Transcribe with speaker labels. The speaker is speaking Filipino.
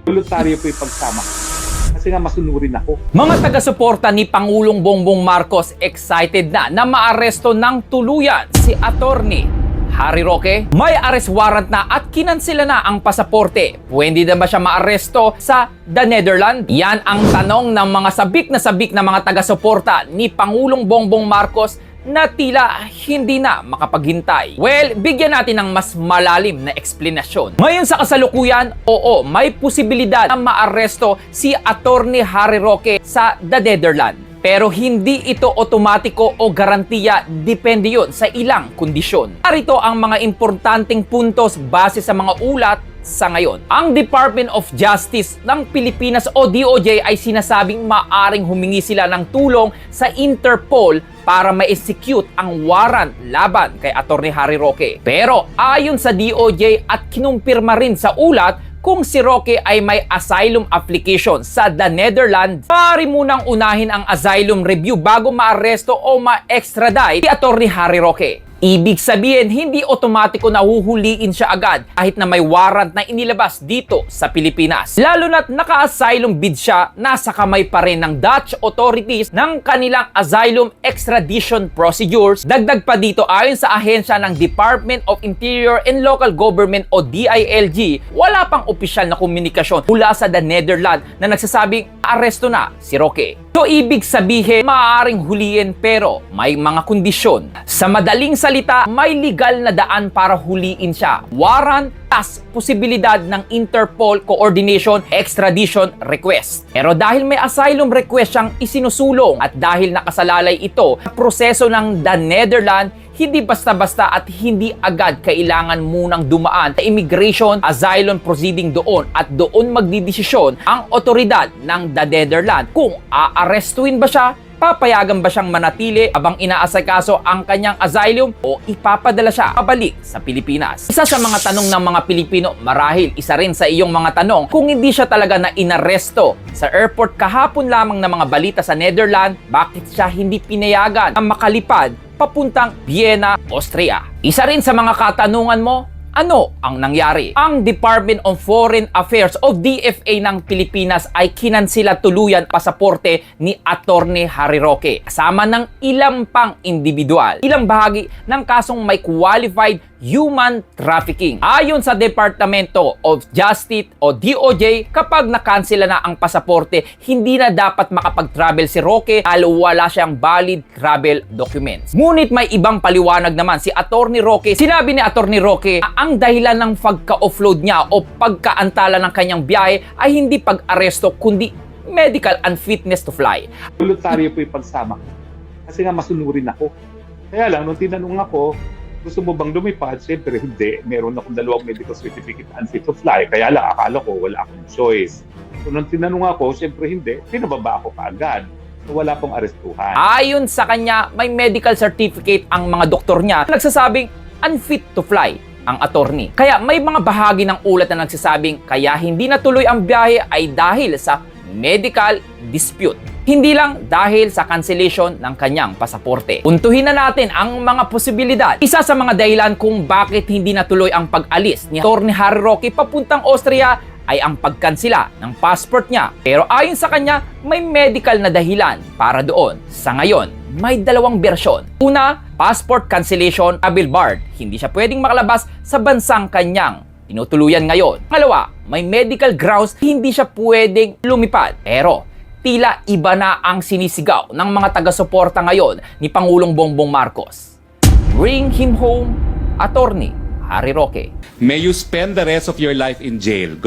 Speaker 1: Voluntaryo po yung pagsama ko. Kasi nga masunurin ako.
Speaker 2: Mga taga-suporta ni Pangulong Bongbong Marcos excited na maaresto ng tuluyan si Attorney Harry Roque. May arrest warrant na at kinansela na ang pasaporte. Pwede na ba siya maaresto sa The Netherlands? Yan ang tanong ng mga sabik na mga taga-suporta ni Pangulong Bongbong Marcos na tila hindi na makapaghintay. Well, bigyan natin ng mas malalim na eksplanasyon. Ngayon sa kasalukuyan, oo, may posibilidad na maaresto si Attorney Harry Roque sa The Netherlands. Pero hindi ito otomatiko o garantiya, depende yon sa ilang kondisyon. Narito ang mga importanteng puntos base sa mga ulat sa ngayon. Ang Department of Justice ng Pilipinas o DOJ ay sinasabing maaring humingi sila ng tulong sa Interpol para ma-execute ang warrant laban kay Attorney Harry Roque. Pero ayon sa DOJ at kinumpirma rin sa ulat, kung si Roque ay may asylum application sa The Netherlands, maaari munang unahin ang asylum review bago maaresto o ma-extradite si Attorney Harry Roque. Ibig sabihin, hindi otomatiko na huhuliin siya agad kahit na may warrant na inilabas dito sa Pilipinas. Lalo na't naka-asylum bid siya, nasa kamay pa rin ng Dutch authorities ng kanilang asylum extradition procedures. Dagdag pa dito, ayon sa ahensya ng Department of Interior and Local Government o DILG, wala pang opisyal na komunikasyon mula sa The Netherlands na nagsasabing aresto na si Roque. So, ibig sabihin, maaaring huliin pero may mga kondisyon. Sa madaling salita, may legal na daan para huliin siya. Warrant plus posibilidad ng Interpol coordination extradition request. Pero dahil may asylum request siyang isinusulong at dahil nakasalalay ito sa proseso ng The Netherlands, hindi basta-basta at hindi agad kailangan munang dumaan sa immigration asylum proceeding doon at doon magdidesisyon ang otoridad ng The Netherlands kung aarestuin ba siya, papayagan ba siyang manatili habang inaasikaso ang kanyang asylum o ipapadala siya pabalik sa Pilipinas. Isa sa mga tanong ng mga Pilipino, marahil isa rin sa iyong mga tanong, kung hindi siya talaga na inaresto sa airport kahapon lamang ng mga balita sa Netherlands, bakit siya hindi pinayagan na makalipad papuntang Vienna, Austria? Isa rin sa mga katanungan mo, ano ang nangyari? Ang Department of Foreign Affairs o DFA ng Pilipinas ay kinansila tuluyan pasaporte ni Attorney Harry Roque kasama ng ilang pang individual, ilang bahagi ng kasong may qualified human trafficking. Ayon sa Departamento of Justice o DOJ, kapag nakansela na ang pasaporte, hindi na dapat makapag-travel si Roque dahil wala siyang valid travel documents. Ngunit may ibang paliwanag naman si Attorney Roque. Sinabi ni Attorney Roque na ang dahilan ng pagka-offload niya o pagkaantala ng kanyang biyahe ay hindi pag-aresto kundi medical unfitness to fly.
Speaker 1: Voluntaryo po yung pagsama ko. Kasi nga masunurin ako. Kaya lang, nung tinanong ako, gusto mo bang lumipad? Siyempre, hindi. Meron akong 2 medical certificate unfit to fly. Kaya lang, akala ko wala akong choice. So, nung tinanong ako, siyempre hindi. Pinababa ako kaagad. So, wala pong arestuhan.
Speaker 2: Ayon sa kanya, may medical certificate ang mga doktor niya. Nagsasabing unfit to fly ang attorney. Kaya may mga bahagi ng ulat na nagsasabing kaya hindi natuloy ang biyahe ay dahil sa medical dispute. Hindi lang dahil sa cancellation ng kanyang pasaporte. Puntuhin na natin ang mga posibilidad. Isa sa mga dahilan kung bakit hindi natuloy ang pag-alis ni Attorney Harry Roque papuntang Austria ay ang pagkansela ng passport niya. Pero ayon sa kanya, may medical na dahilan para doon. Sa ngayon, may 2 bersyon. Una, passport cancellation travel barred. Hindi siya pwedeng makalabas sa bansang kanyang tinutuluyan ngayon. Pangalawa, may medical grounds hindi siya pwedeng lumipad. Pero tila iba na ang sinisigaw ng mga taga-suporta ngayon ni Pangulong Bongbong Marcos. Bring him home, Attorney Harry Roque.
Speaker 3: May you spend the rest of your life in jail.